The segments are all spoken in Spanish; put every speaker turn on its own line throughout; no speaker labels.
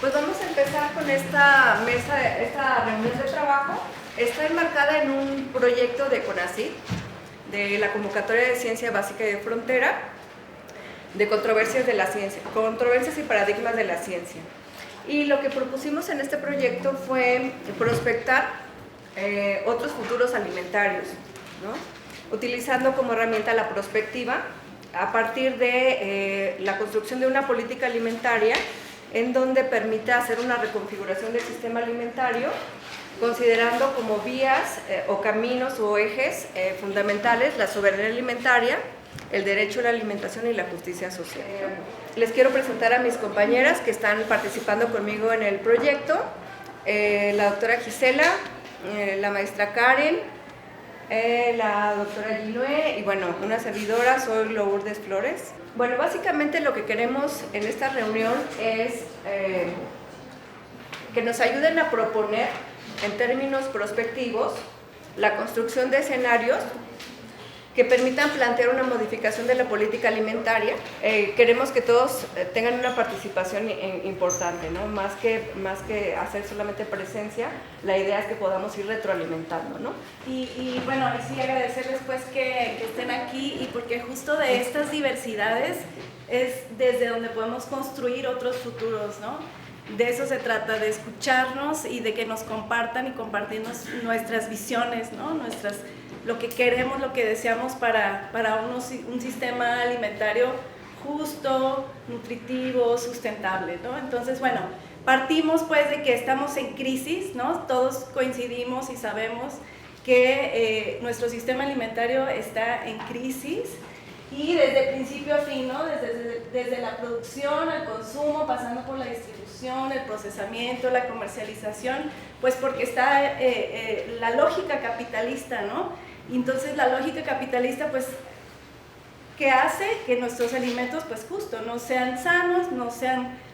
Pues vamos a empezar con esta mesa, esta reunión de trabajo. Está enmarcada en un proyecto de CONACYT, de la Convocatoria de Ciencia Básica y de Frontera, de controversias de la ciencia, controversias y paradigmas de la ciencia. Y lo que propusimos en este proyecto fue prospectar otros futuros alimentarios, ¿no? Utilizando como herramienta la prospectiva a partir de la construcción de una política alimentaria en donde permita hacer una reconfiguración del sistema alimentario, considerando como vías o caminos o ejes fundamentales la soberanía alimentaria, el derecho a la alimentación y la justicia social. Les quiero presentar a mis compañeras que están participando conmigo en el proyecto, la doctora Gisela, la maestra Karen, la doctora Ginue y bueno, una servidora, soy Lourdes Flores. Bueno, básicamente lo que queremos en esta reunión es que nos ayuden a proponer en términos prospectivos la construcción de escenarios que permitan plantear una modificación de la política alimentaria. Queremos que todos tengan una participación importante, ¿no? Más que hacer solamente presencia, la idea es que podamos ir retroalimentando, ¿no?
Y bueno, sí agradecerles pues que estén aquí y porque justo de estas diversidades es desde donde podemos construir otros futuros, ¿no? De eso se trata, de escucharnos y de que nos compartan y compartirnos nuestras visiones, ¿no? Lo que queremos, lo que deseamos para un sistema alimentario justo, nutritivo, sustentable, ¿no? Entonces, bueno, partimos pues de que estamos en crisis, ¿no? Todos coincidimos y sabemos que nuestro sistema alimentario está en crisis y desde principio a fin, ¿no? Desde la producción al consumo, pasando por la distribución, el procesamiento, la comercialización, pues porque está la lógica capitalista, ¿no? Y entonces la lógica capitalista, pues, ¿qué hace? Que nuestros alimentos, pues justo, no sean sanos,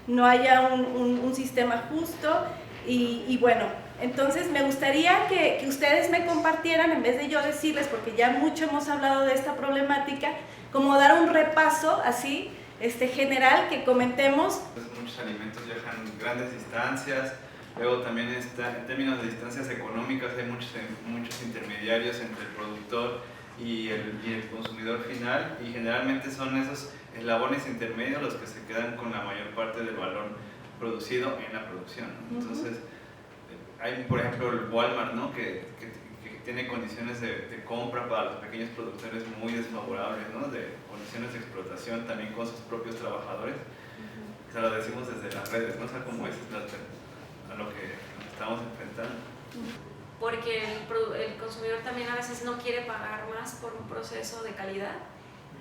no haya un sistema justo y bueno, entonces me gustaría que ustedes me compartieran, en vez de yo decirles, porque ya mucho hemos hablado de esta problemática, como dar un repaso así, general, que comentemos.
Muchos alimentos viajan grandes distancias. Luego también en términos de distancias económicas hay muchos intermediarios entre el productor y el consumidor final y generalmente son esos eslabones intermedios los que se quedan con la mayor parte del valor producido en la producción, ¿no? Entonces hay por ejemplo el Walmart, ¿no? que tiene condiciones de compra para los pequeños productores muy desfavorables, ¿no? De condiciones de explotación también con sus propios trabajadores. Se lo decimos desde las redes, ¿no? O sea, como es a lo que nos estamos enfrentando.
Porque el consumidor también a veces no quiere pagar más por un proceso de calidad.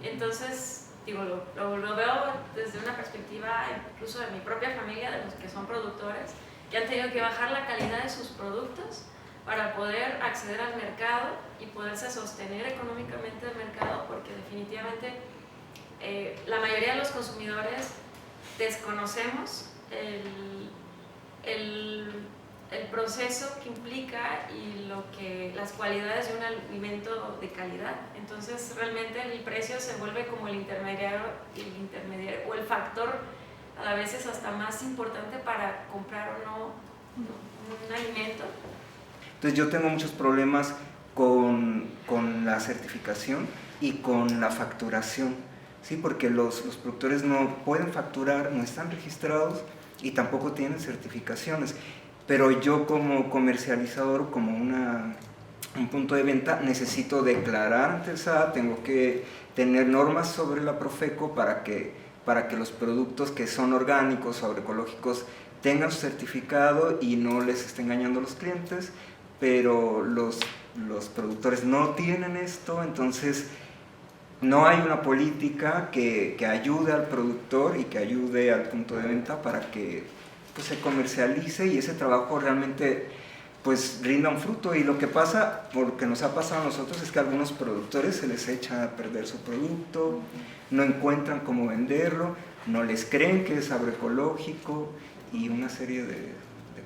Entonces, digo, lo veo desde una perspectiva incluso de mi propia familia, de los que son productores, que han tenido que bajar la calidad de sus productos para poder acceder al mercado y poderse sostener económicamente el mercado, porque definitivamente la mayoría de los consumidores desconocemos el proceso que implica y las cualidades de un alimento de calidad. Entonces realmente el precio se vuelve como el intermediario o el factor a veces hasta más importante para comprar o no un alimento.
Entonces yo tengo muchos problemas con la certificación y con la facturación, ¿sí? Porque los productores no pueden facturar, no están registrados y tampoco tienen certificaciones. Pero yo como comercializador, como un punto de venta, necesito declarar ante el SAT, tengo que tener normas sobre la Profeco para que los productos que son orgánicos o agroecológicos tengan su certificado y no les esté engañando a los clientes, pero los productores no tienen esto, entonces no hay una política que ayude al productor y que ayude al punto de venta para que pues, se comercialice y ese trabajo realmente pues rinda un fruto. Y lo que pasa, porque nos ha pasado a nosotros, es que a algunos productores se les echa a perder su producto, no encuentran cómo venderlo, no les creen que es agroecológico y una serie de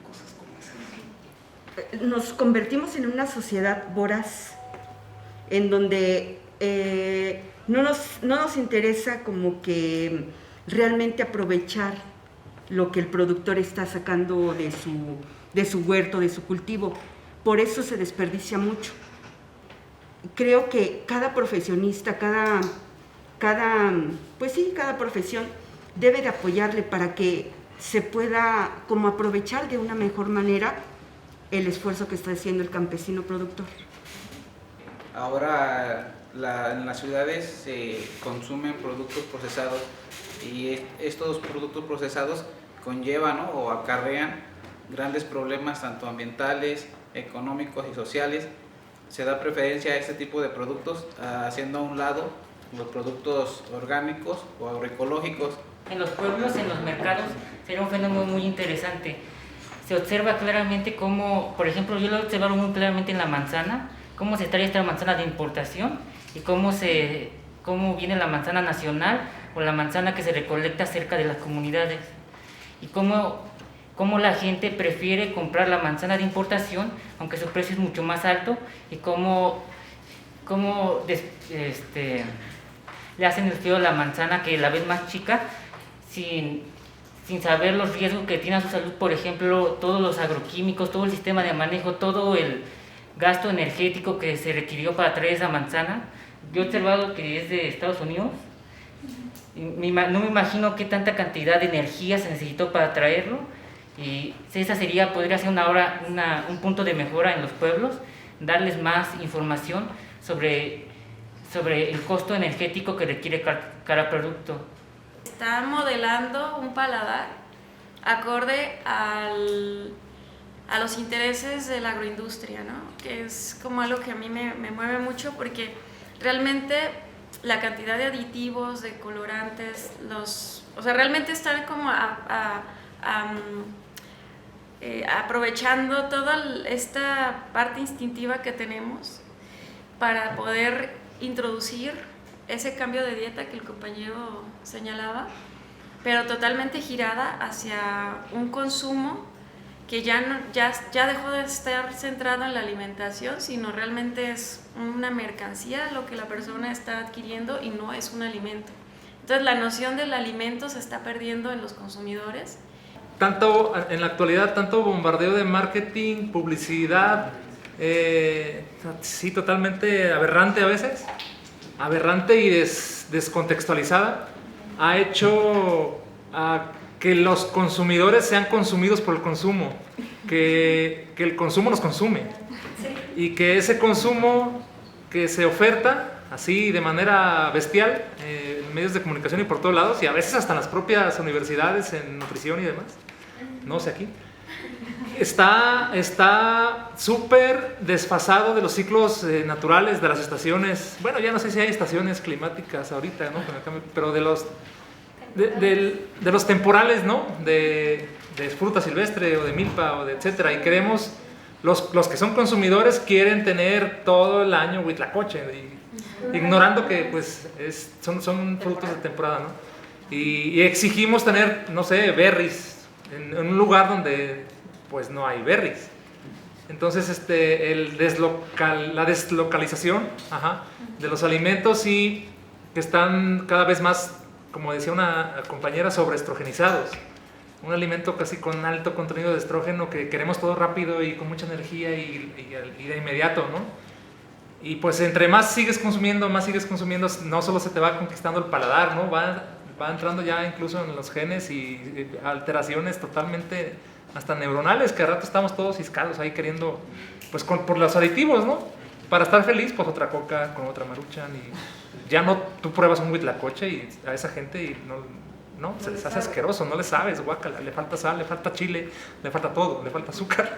cosas como esas.
Nos convertimos en una sociedad voraz, en donde no nos interesa como que realmente aprovechar
lo que el productor está sacando de su huerto, de su cultivo. Por eso se desperdicia mucho. Creo que cada profesionista, cada profesión debe de apoyarle para que se pueda como aprovechar de una mejor manera el esfuerzo que está haciendo el campesino productor.
Ahora en las ciudades se consumen productos procesados y estos productos procesados conllevan, ¿no?, o acarrean grandes problemas tanto ambientales, económicos y sociales. Se da preferencia a este tipo de productos, haciendo a un lado los productos orgánicos o agroecológicos.
En los pueblos, en los mercados, será un fenómeno muy interesante. Se observa claramente cómo, por ejemplo, yo lo he observado muy claramente en la manzana, cómo se trae esta manzana de importación y cómo viene la manzana nacional o la manzana que se recolecta cerca de las comunidades. Y cómo la gente prefiere comprar la manzana de importación, aunque su precio es mucho más alto, y cómo le hacen el feo a la manzana que la ven más chica, sin saber los riesgos que tiene a su salud, por ejemplo, todos los agroquímicos, todo el sistema de manejo, todo el gasto energético que se requirió para traer esa manzana. Yo he observado que es de Estados Unidos, y no me imagino qué tanta cantidad de energía se necesitó para traerlo, y esa podría ser un punto de mejora en los pueblos, darles más información sobre el costo energético que requiere cada producto.
Está modelando un paladar acorde a los intereses de la agroindustria, ¿no? Que es como algo que a mí me mueve mucho, porque realmente la cantidad de aditivos, de colorantes, realmente estar como aprovechando toda esta parte instintiva que tenemos para poder introducir ese cambio de dieta que el compañero señalaba, pero totalmente girada hacia un consumo que ya dejó de estar centrado en la alimentación, sino realmente es una mercancía lo que la persona está adquiriendo y no es un alimento. Entonces la noción del alimento se está perdiendo en los consumidores.
Tanto en la actualidad, tanto bombardeo de marketing, publicidad, sí, totalmente aberrante a veces, aberrante y descontextualizada, ha hecho que los consumidores sean consumidos por el consumo, que el consumo nos consume, y que ese consumo que se oferta así de manera bestial en medios de comunicación y por todos lados, y a veces hasta en las propias universidades en nutrición y demás, no sé aquí, está súper desfasado de los ciclos naturales, de las estaciones. Bueno, ya no sé si hay estaciones climáticas ahorita, ¿no?, pero de los temporales, ¿no?, de fruta silvestre o de milpa o de etcétera. Y queremos, los que son consumidores quieren tener todo el año huitlacoche, ignorando que pues son frutos de temporada, ¿no? Y exigimos tener, no sé, berries en un lugar donde pues no hay berries. Entonces la deslocalización de los alimentos, y que están cada vez más, como decía una compañera, sobreestrogenizados. Un alimento casi con alto contenido de estrógeno, que queremos todo rápido y con mucha energía y de inmediato, ¿no? Y pues entre más sigues consumiendo, no solo se te va conquistando el paladar, ¿no? Va entrando ya incluso en los genes y alteraciones totalmente hasta neuronales, que a rato estamos todos ciscados ahí queriendo, pues por los aditivos, ¿no? Para estar feliz, pues otra coca con otra maruchan, y ya no, tú pruebas un huitlacoche y a esa gente y no, se les hace asqueroso, no le sabes, guácala, le falta sal, le falta chile, le falta todo, le falta azúcar.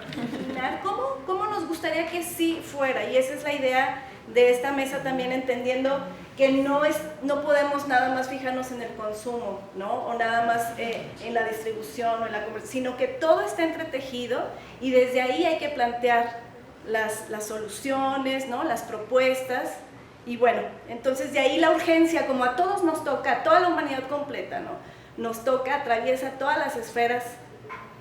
¿Cómo nos gustaría que sí fuera? Y esa es la idea de esta mesa también, entendiendo que no podemos nada más fijarnos en el consumo, ¿no? O nada más en la distribución o en la comercio, sino que todo está entretejido, y desde ahí hay que plantear las soluciones, ¿no?, las propuestas. Y bueno, entonces de ahí la urgencia, como a todos nos toca, a toda la humanidad completa, ¿no?, nos toca, atraviesa todas las esferas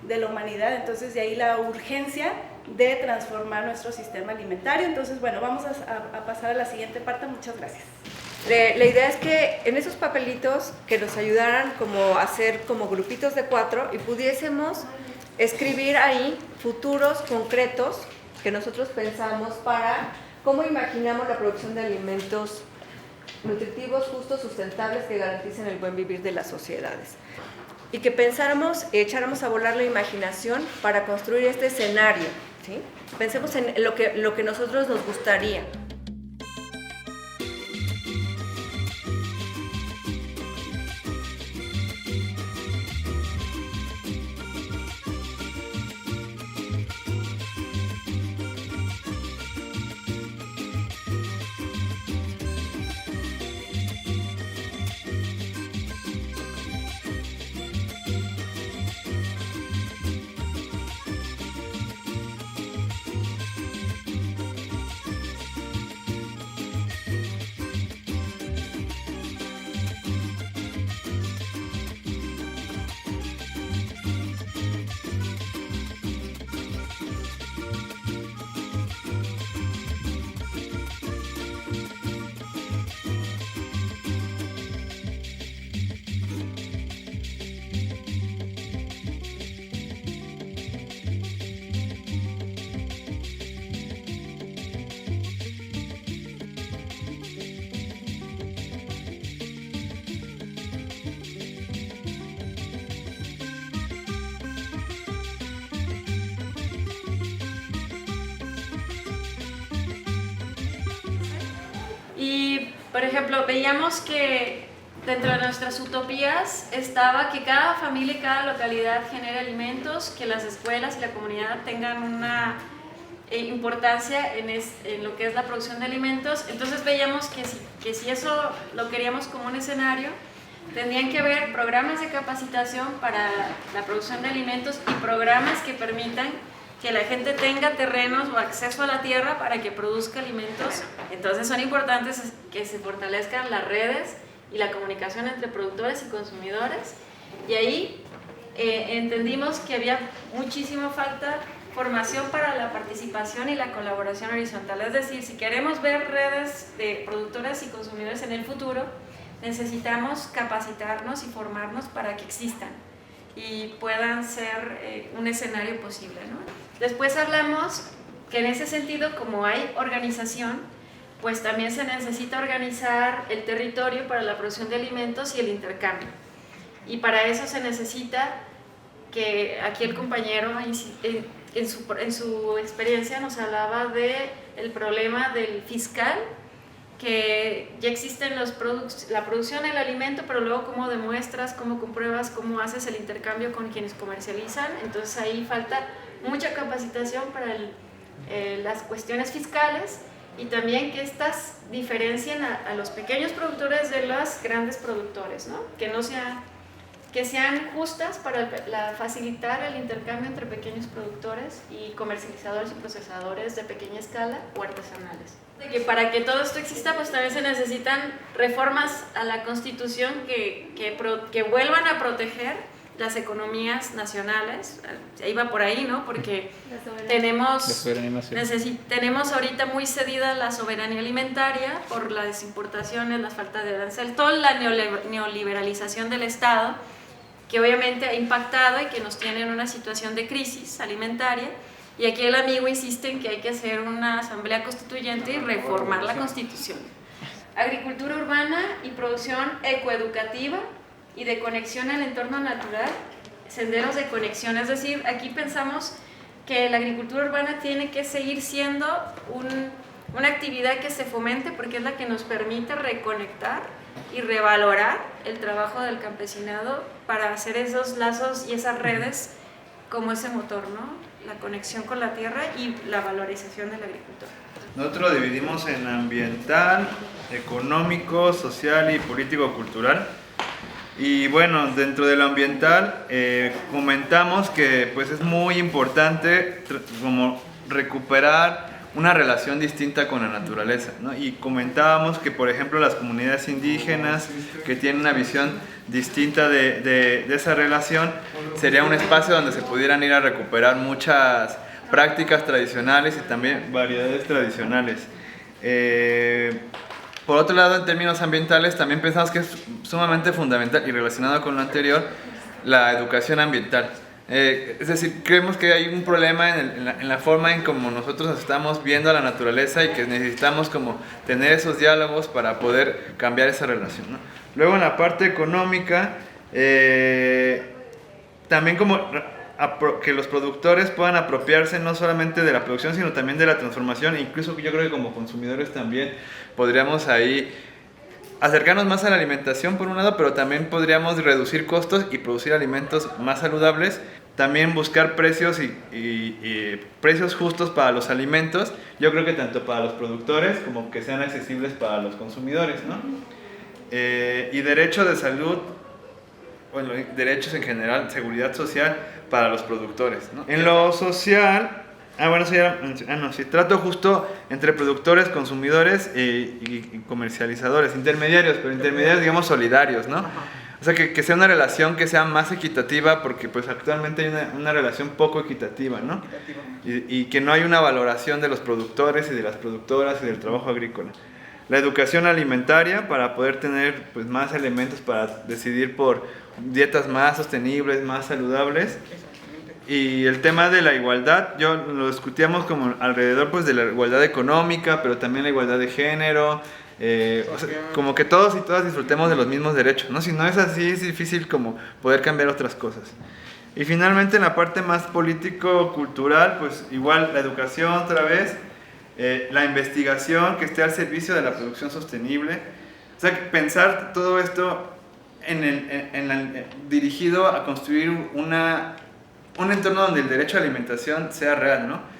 de la humanidad. Entonces de ahí la urgencia de transformar nuestro sistema alimentario. Entonces, bueno, vamos a pasar a la siguiente parte. Muchas gracias.
La idea es que en esos papelitos que nos ayudaran como a hacer como grupitos de 4 y pudiésemos escribir ahí futuros concretos que nosotros pensamos para cómo imaginamos la producción de alimentos nutritivos, justos, sustentables, que garanticen el buen vivir de las sociedades. Y que pensáramos, echáramos a volar la imaginación para construir este escenario, ¿sí? Pensemos en lo que nosotros nos gustaría.
Y, por ejemplo, veíamos que dentro de nuestras utopías estaba que cada familia y cada localidad genere alimentos, que las escuelas y la comunidad tengan una importancia en lo que es la producción de alimentos. Entonces veíamos que si eso lo queríamos como un escenario, tendrían que haber programas de capacitación para la producción de alimentos y programas que permitan que la gente tenga terrenos o acceso a la tierra para que produzca alimentos. Entonces son importantes que se fortalezcan las redes y la comunicación entre productores y consumidores. Y ahí entendimos que había muchísima falta formación para la participación y la colaboración horizontal. Es decir, si queremos ver redes de productores y consumidores en el futuro, necesitamos capacitarnos y formarnos para que existan y puedan ser un escenario posible, ¿no? Después hablamos que en ese sentido, como hay organización, pues también se necesita organizar el territorio para la producción de alimentos y el intercambio. Y para eso se necesita que aquí el compañero en su experiencia nos hablaba del problema del fiscal, que ya existen la producción del alimento, pero luego cómo demuestras, cómo compruebas, cómo haces el intercambio con quienes comercializan. Entonces ahí falta mucha capacitación para las cuestiones fiscales y también que estas diferencien a los pequeños productores de los grandes productores, ¿no? Que sean justas para facilitar el intercambio entre pequeños productores y comercializadores y procesadores de pequeña escala o artesanales. De que para que todo esto exista, pues también se necesitan reformas a la Constitución que vuelvan a proteger las economías nacionales. Iba por ahí, ¿no? Porque tenemos ahorita muy cedida la soberanía alimentaria por las importaciones, la falta de arancel, toda la neoliberalización del Estado, que obviamente ha impactado y que nos tiene en una situación de crisis alimentaria. Y aquí el amigo insiste en que hay que hacer una asamblea constituyente y reformar la Constitución. Agricultura urbana y producción ecoeducativa y de conexión al entorno natural, senderos de conexión. Es decir, aquí pensamos que la agricultura urbana tiene que seguir siendo una actividad que se fomente porque es la que nos permite reconectar y revalorar el trabajo del campesinado para hacer esos lazos y esas redes como ese motor, ¿no? La conexión con la tierra y la valorización del agricultor.
Nosotros lo dividimos en ambiental, económico, social y político-cultural. Y bueno, dentro de lo ambiental comentamos que pues es muy importante como recuperar una relación distinta con la naturaleza, ¿no? Y comentábamos que por ejemplo las comunidades indígenas que tienen una visión distinta de esa relación, sería un espacio donde se pudieran ir a recuperar muchas prácticas tradicionales y también variedades tradicionales. Por otro lado, en términos ambientales, también pensamos que es sumamente fundamental y relacionado con lo anterior, la educación ambiental. Es decir, creemos que hay un problema en la forma en cómo nosotros estamos viendo a la naturaleza y que necesitamos como tener esos diálogos para poder cambiar esa relación, ¿no? Luego en la parte económica, también como que los productores puedan apropiarse no solamente de la producción, sino también de la transformación. Incluso yo creo que como consumidores también podríamos ahí acercarnos más a la alimentación por un lado, pero también podríamos reducir costos y producir alimentos más saludables. También buscar precios y precios justos para los alimentos. Yo creo que tanto para los productores como que sean accesibles para los consumidores, ¿no? Y derecho de salud, bueno, derechos en general, seguridad social para los productores, ¿no? En lo social, trato justo entre productores, consumidores y comercializadores, intermediarios, pero intermediarios, digamos, solidarios, ¿no? O sea, que sea una relación que sea más equitativa, porque pues actualmente hay una relación poco equitativa, ¿no? Y que no hay una valoración de los productores y de las productoras y del trabajo agrícola. La educación alimentaria para poder tener pues más elementos para decidir por dietas más sostenibles, más saludables. Y el tema de la igualdad, yo lo discutíamos como alrededor pues de la igualdad económica, pero también la igualdad de género, o sea, como que todos y todas disfrutemos de los mismos derechos, ¿no? Si no es así, es difícil como poder cambiar otras cosas. Y finalmente en la parte más político-cultural, pues igual la educación otra vez, la investigación que esté al servicio de la producción sostenible. O sea, pensar todo esto dirigido a construir un entorno donde el derecho a alimentación sea real, ¿no?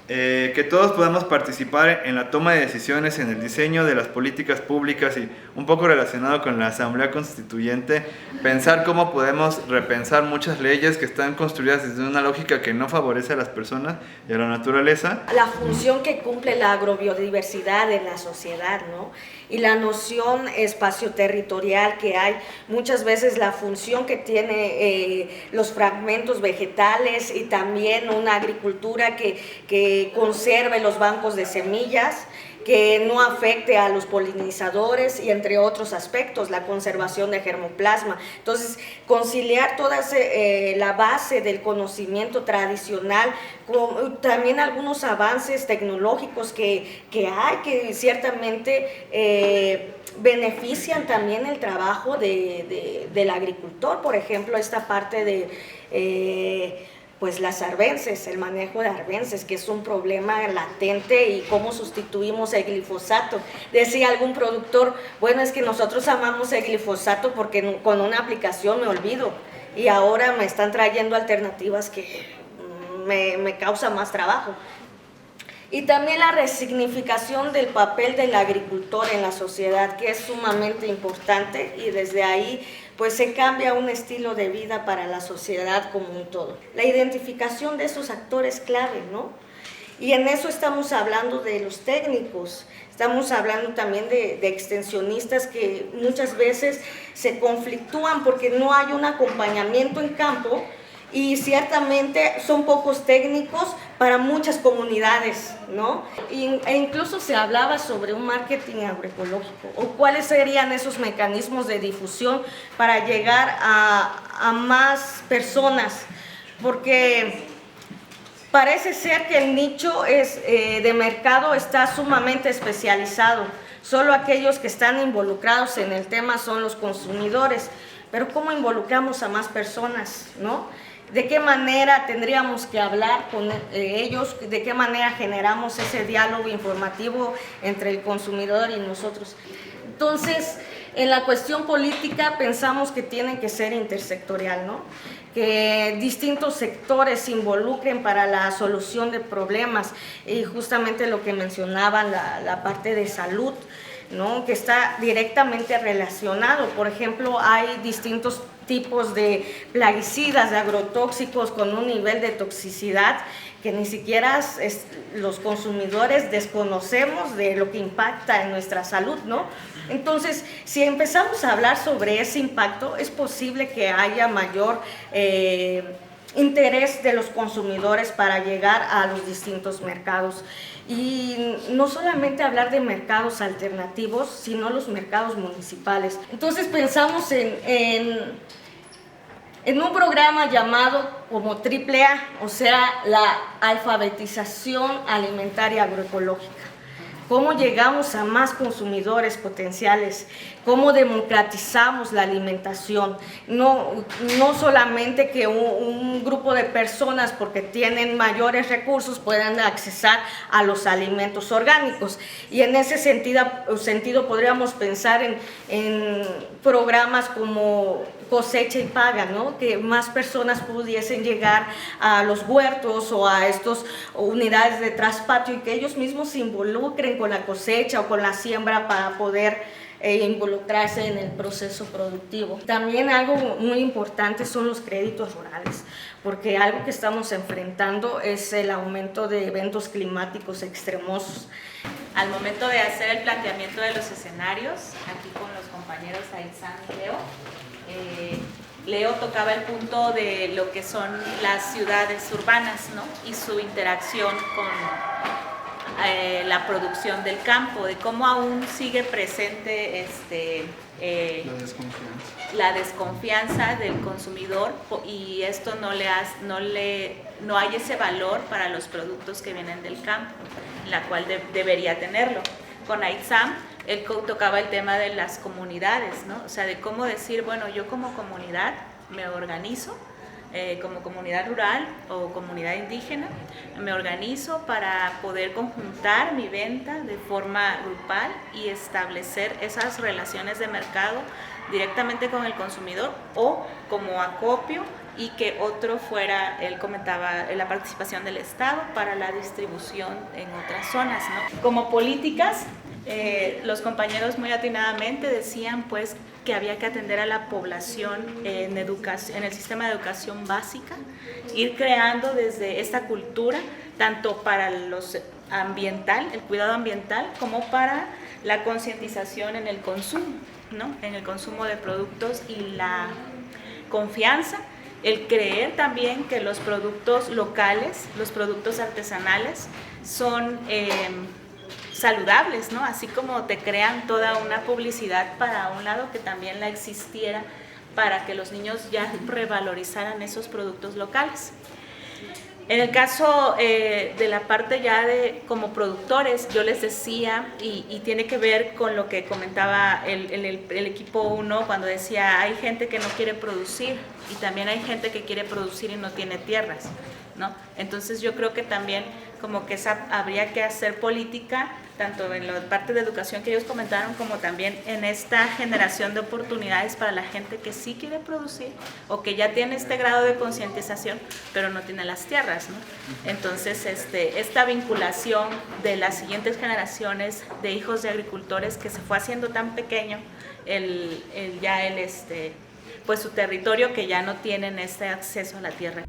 Que todos podamos participar en la toma de decisiones, en el diseño de las políticas públicas y un poco relacionado con la Asamblea Constituyente, pensar cómo podemos repensar muchas leyes que están construidas desde una lógica que no favorece a las personas y a la naturaleza.
La función que cumple la agrobiodiversidad en la sociedad, ¿no? Y la noción espacio-territorial que hay, muchas veces la función que tiene los fragmentos vegetales y también una agricultura que conserve los bancos de semillas, que no afecte a los polinizadores y entre otros aspectos, la conservación de germoplasma. Entonces, conciliar toda la base del conocimiento tradicional, con también algunos avances tecnológicos que hay, que ciertamente benefician también el trabajo del agricultor. Por ejemplo, esta parte de pues las arbences, el manejo de arbences, que es un problema latente, y cómo sustituimos el glifosato. Decía algún productor, bueno, es que nosotros amamos el glifosato porque con una aplicación me olvido, y ahora me están trayendo alternativas que me causa más trabajo. Y también la resignificación del papel del agricultor en la sociedad, que es sumamente importante, y desde ahí pues se cambia un estilo de vida para la sociedad como un todo. La identificación de esos actores clave, ¿no? Y en eso estamos hablando de los técnicos, estamos hablando también de extensionistas que muchas veces se conflictúan porque no hay un acompañamiento en campo, y ciertamente son pocos técnicos para muchas comunidades, ¿no? E incluso se hablaba sobre un marketing agroecológico, o cuáles serían esos mecanismos de difusión para llegar a más personas, porque parece ser que el nicho de mercado está sumamente especializado. Solo aquellos que están involucrados en el tema son los consumidores, pero ¿cómo involucramos a más personas, no? ¿De qué manera tendríamos que hablar con ellos? ¿De qué manera generamos ese diálogo informativo entre el consumidor y nosotros? Entonces, en la cuestión política pensamos que tiene que ser intersectorial, ¿no? Que distintos sectores se involucren para la solución de problemas, y justamente lo que mencionaban, la parte de salud, ¿no? Que está directamente relacionado. Por ejemplo, hay distintos tipos de plaguicidas, de agrotóxicos con un nivel de toxicidad que ni siquiera los consumidores desconocemos de lo que impacta en nuestra salud, ¿no? Entonces, si empezamos a hablar sobre ese impacto, es posible que haya mayor interés de los consumidores para llegar a los distintos mercados. Y no solamente hablar de mercados alternativos, sino los mercados municipales. Entonces pensamos en un programa llamado como AAA, o sea, la alfabetización alimentaria agroecológica. Cómo llegamos a más consumidores potenciales, cómo democratizamos la alimentación, no solamente que un grupo de personas porque tienen mayores recursos puedan accesar a los alimentos orgánicos. Y en ese sentido podríamos pensar en programas como Cosecha y Paga, ¿no? Que más personas pudiesen llegar a los huertos o a estas unidades de traspatio y que ellos mismos se involucren con la cosecha o con la siembra para poder involucrarse en el proceso productivo. También algo muy importante son los créditos rurales, porque algo que estamos enfrentando es el aumento de eventos climáticos extremosos.
Al momento de hacer el planteamiento de los escenarios, aquí con los compañeros Aizam y Leo, Leo tocaba el punto de lo que son las ciudades urbanas, ¿no? Y su interacción con la producción del campo, de cómo aún sigue presente la desconfianza del consumidor y esto no hay ese valor para los productos que vienen del campo, la cual debería tenerlo. Con Aizam, él tocaba el tema de las comunidades, ¿no? O sea, de cómo decir, bueno, yo como comunidad me organizo, como comunidad rural o comunidad indígena, me organizo para poder conjuntar mi venta de forma grupal y establecer esas relaciones de mercado directamente con el consumidor o como acopio y que otro fuera, él comentaba, la participación del Estado para la distribución en otras zonas, ¿no? Como políticas, los compañeros muy atinadamente decían pues que había que atender a la población en el sistema de educación básica, ir creando desde esta cultura, tanto para el cuidado ambiental, como para la concientización en el consumo, ¿no? En el consumo de productos y la confianza, el creer también que los productos locales, los productos artesanales son saludables, ¿no? Así como te crean toda una publicidad para un lado, que también la existiera para que los niños ya revalorizaran esos productos locales. En el caso de la parte ya de como productores, yo les decía, y tiene que ver con lo que comentaba el equipo 1 cuando decía, hay gente que no quiere producir y también hay gente que quiere producir y no tiene tierras, ¿no? Entonces yo creo que también como que habría que hacer política, tanto en la parte de educación que ellos comentaron, como también en esta generación de oportunidades para la gente que sí quiere producir o que ya tiene este grado de concientización, pero no tiene las tierras, ¿no? Entonces, esta vinculación de las siguientes generaciones de hijos de agricultores que se fue haciendo tan pequeño, pues su territorio, que ya no tienen este acceso a la tierra.